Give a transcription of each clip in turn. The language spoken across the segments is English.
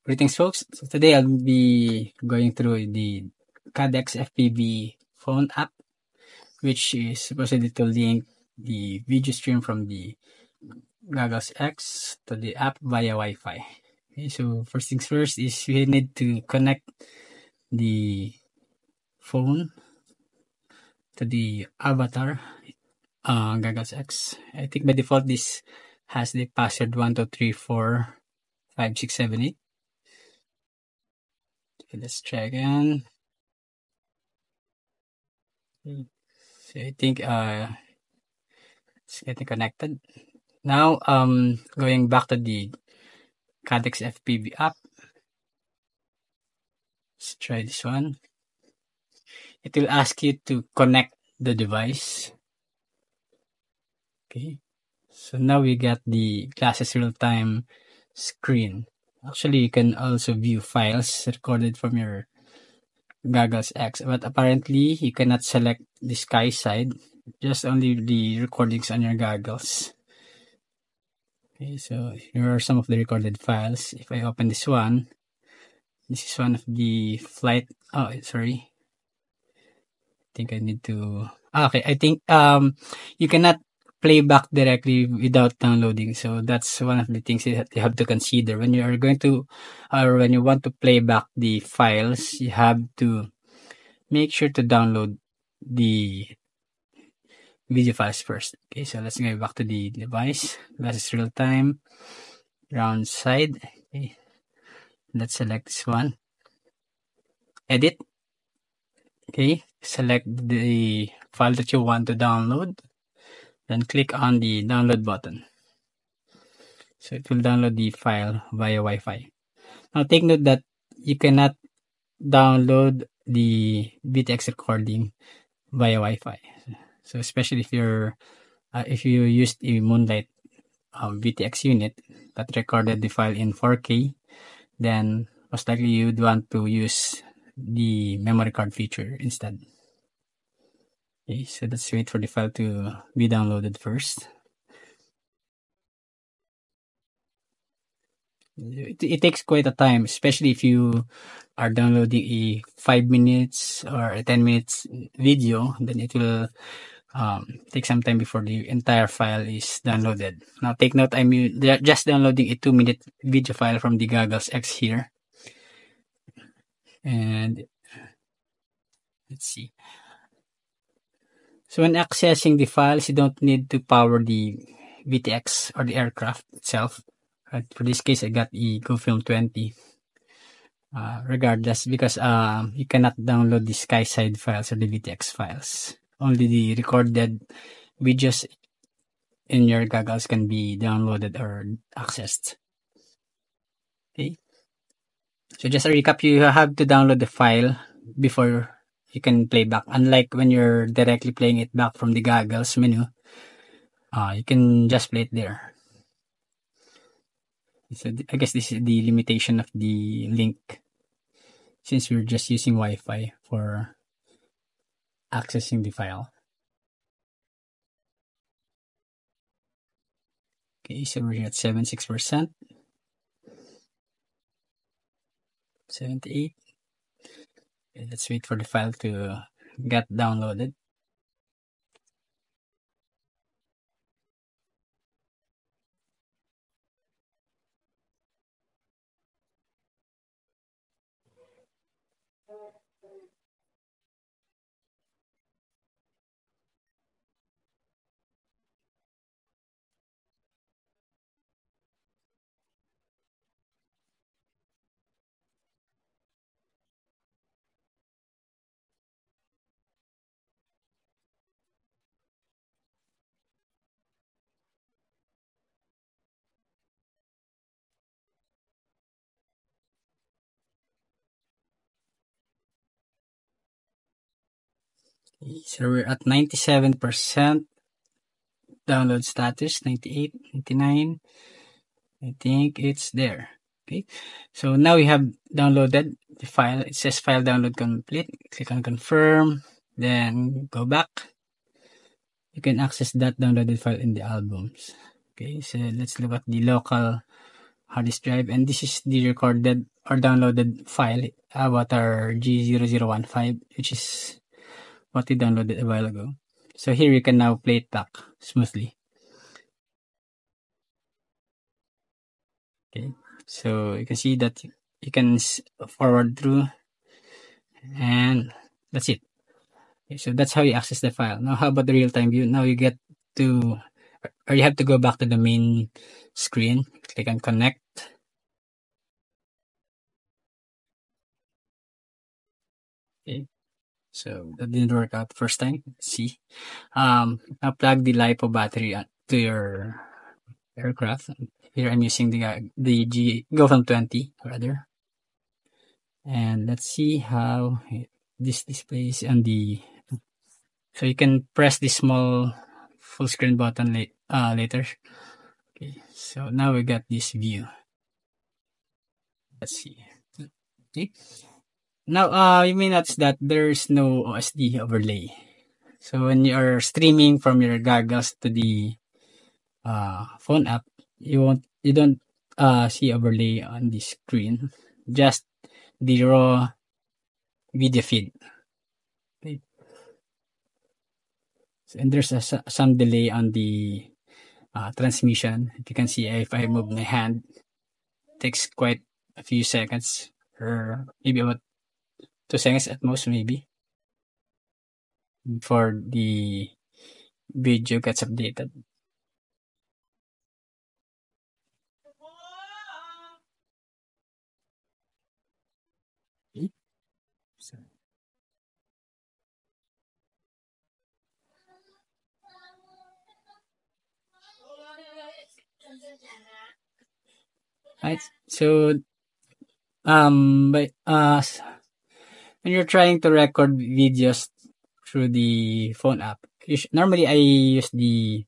Greetings, folks. So today I'll be going through the Cadex FPV phone app, which is supposedly to link the video stream from the Goggles X to the app via Wi-Fi. Okay, so first things first is we need to connect the phone to the avatar Goggles X. I think by default this has the password 12345678. Okay, let's try again. So I think it's getting connected. Now going back to the Cadex FPV app. Let's try this one. It will ask you to connect the device. Okay. So now we got the Glasses real-time screen. Actually, you can also view files recorded from your Goggles X, but apparently you cannot select the sky side, just only the recordings on your goggles. Okay, so here are some of the recorded files. If I open this one, this is one of the flight. Oh, sorry. I think I need to. Okay, I think you cannot play back directly without downloading. So that's one of the things that you have to consider when you are going to, or when you want to play back the files. You have to make sure to download the video files first. Okay, so let's go back to the device. Glasses real time. Round side. Okay. Let's select this one. Edit. Okay, select the file that you want to download. Then click on the download button. So it will download the file via Wi-Fi. Now take note that you cannot download the VTX recording via Wi-Fi. So especially if you used a Moonlight VTX unit that recorded the file in 4K, then most likely you would want to use the memory card feature instead. Okay, so let's wait for the file to be downloaded first. It takes quite a time, especially if you are downloading a 5 minutes or a 10 minutes video, then it will take some time before the entire file is downloaded. Now take note, I'm just downloading a 2-minute video file from the Goggles X here. And let's see. So when accessing the files, you don't need to power the VTX or the aircraft itself. Right? For this case, I got a GoFilm 20. Regardless, because you cannot download the SkySide files or the VTX files. Only the recorded videos in your goggles can be downloaded or accessed. Okay. So just a recap, you have to download the file before you can play back. Unlike when you're directly playing it back from the goggles menu, you can just play it there. So I guess this is the limitation of the link, since we're just using Wi-Fi for accessing the file. Okay, so we're here at 76%. 78. Okay, let's wait for the file to get downloaded. Okay, so we're at 97% download status, 98, 99. I think it's there. Okay, so now we have downloaded the file. It says file download complete. Click on confirm, then go back. You can access that downloaded file in the albums. Okay, so let's look at the local hard disk drive, and this is the recorded or downloaded file about our G0015, which is what we downloaded a while ago. So here you can now play it back smoothly. Okay, so you can see that you can forward through, and that's it. Okay, so that's how you access the file. Now, how about the real-time view? Now you get to, or you have to go back to the main screen, click on connect. Okay, so that didn't work out the first time. Let's see. Now plug the LiPo battery to your aircraft. Here I'm using the GoFilm 20 rather. And let's see how this displays on the, so you can press the small full screen button later. Okay, so now we got this view. Let's see. Okay. Now, you may notice that there's no OSD overlay. So when you are streaming from your goggles to the phone app, you don't see overlay on the screen, just the raw video feed. Okay. So, and there's some delay on the transmission. If you can see, if I move my hand, it takes quite a few seconds, or maybe about 2 seconds at most, maybe, before the video gets updated. Okay. So, right. So, but when you're trying to record videos through the phone app, normally I use the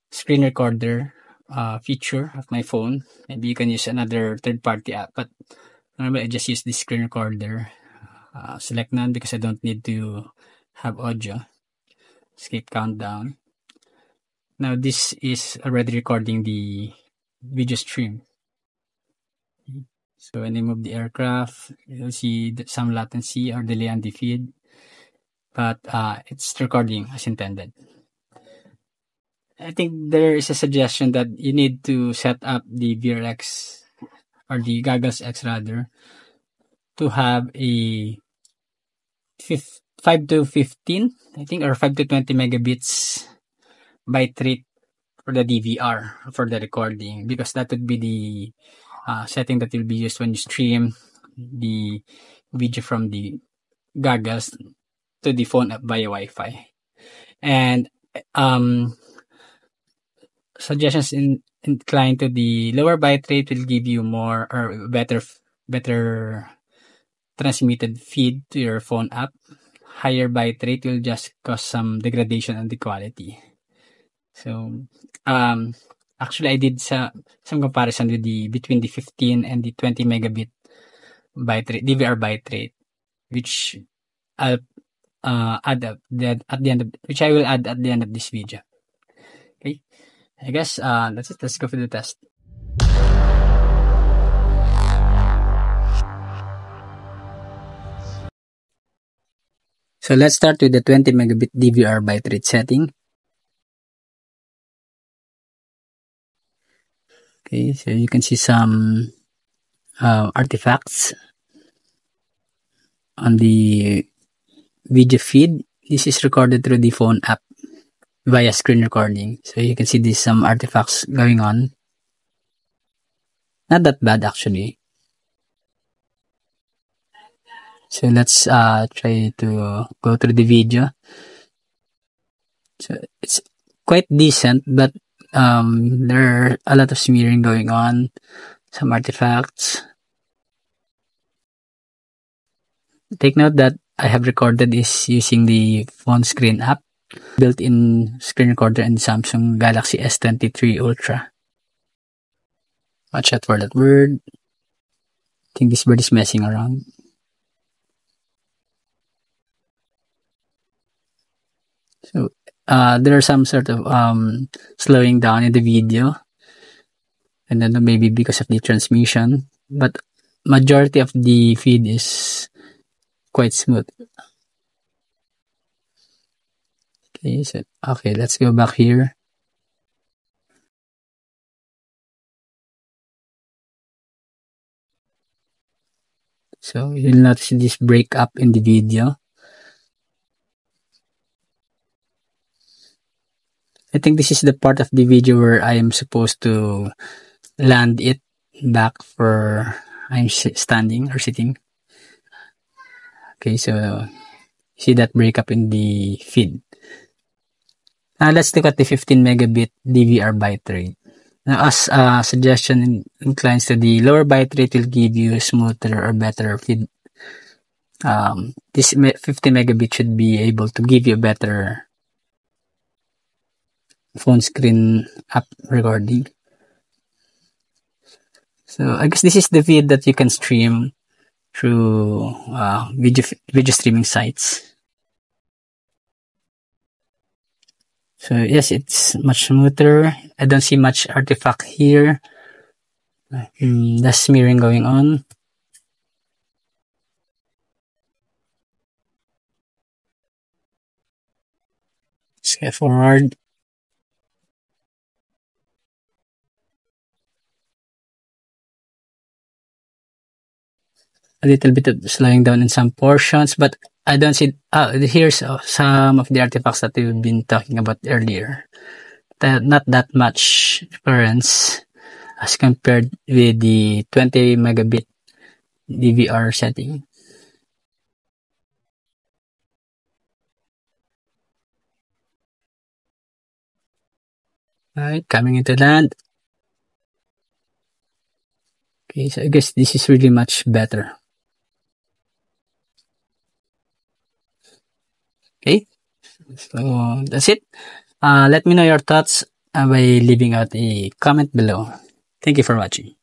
screen recorder feature of my phone. Maybe you can use another third-party app, but normally I just use the screen recorder. Select none because I don't need to have audio. Skip countdown. Now this is already recording the video stream. So when I move the aircraft, you'll see some latency or delay on the feed, but it's recording as intended. I think there is a suggestion that you need to set up the VRX or the Goggles X rather to have a 5 to 15, I think, or 5 to 20 megabits byte rate for the DVR for the recording, because that would be the setting that will be used when you stream the video from the goggles to the phone app via Wi-Fi. And suggestions inclined to the lower byte rate will give you more or better transmitted feed to your phone app. Higher byte rate will just cause some degradation in the quality. So actually I did some comparison with between the 15 and the 20 megabit byte rate, DVR byte rate, which I'll add up at the end of, which I will add at the end of this video. Okay, I guess that's it. Let's go for the test. So let's start with the 20 megabit DVR byte rate setting. Okay, so you can see some artifacts on the video feed. This is recorded through the phone app via screen recording. So you can see there's some artifacts going on. Not that bad actually. So let's try to go through the video. So it's quite decent, but there are a lot of smearing going on, some artifacts. Take note that I have recorded is using the phone screen app, built-in screen recorder in Samsung Galaxy S23 Ultra. Watch out for that word. I think this bird is messing around. So there are some sort of slowing down in the video. I don't know, maybe because of the transmission, but majority of the feed is quite smooth. Okay, so okay, let's go back here. So you'll notice this break up in the video. I think this is the part of the video where I am supposed to land it back for I'm standing or sitting. Okay, so see that breakup in the feed. Now let's look at the 15 megabit DVR bitrate. Now, as a suggestion inclines to the lower bitrate will give you smoother or better feed. This 50 megabit should be able to give you a better phone screen app recording. So I guess this is the feed that you can stream through video streaming sites. So yes, it's much smoother. I don't see much artifact here. Less smearing going on. Let's get forward. A little bit of slowing down in some portions, but I don't see. Here's some of the artifacts that we've been talking about earlier. Not that much difference as compared with the 20 megabit DVR setting. Alright, coming into land. Okay, so I guess this is really much better. Okay, so that's it. Let me know your thoughts by leaving out a comment below. Thank you for watching.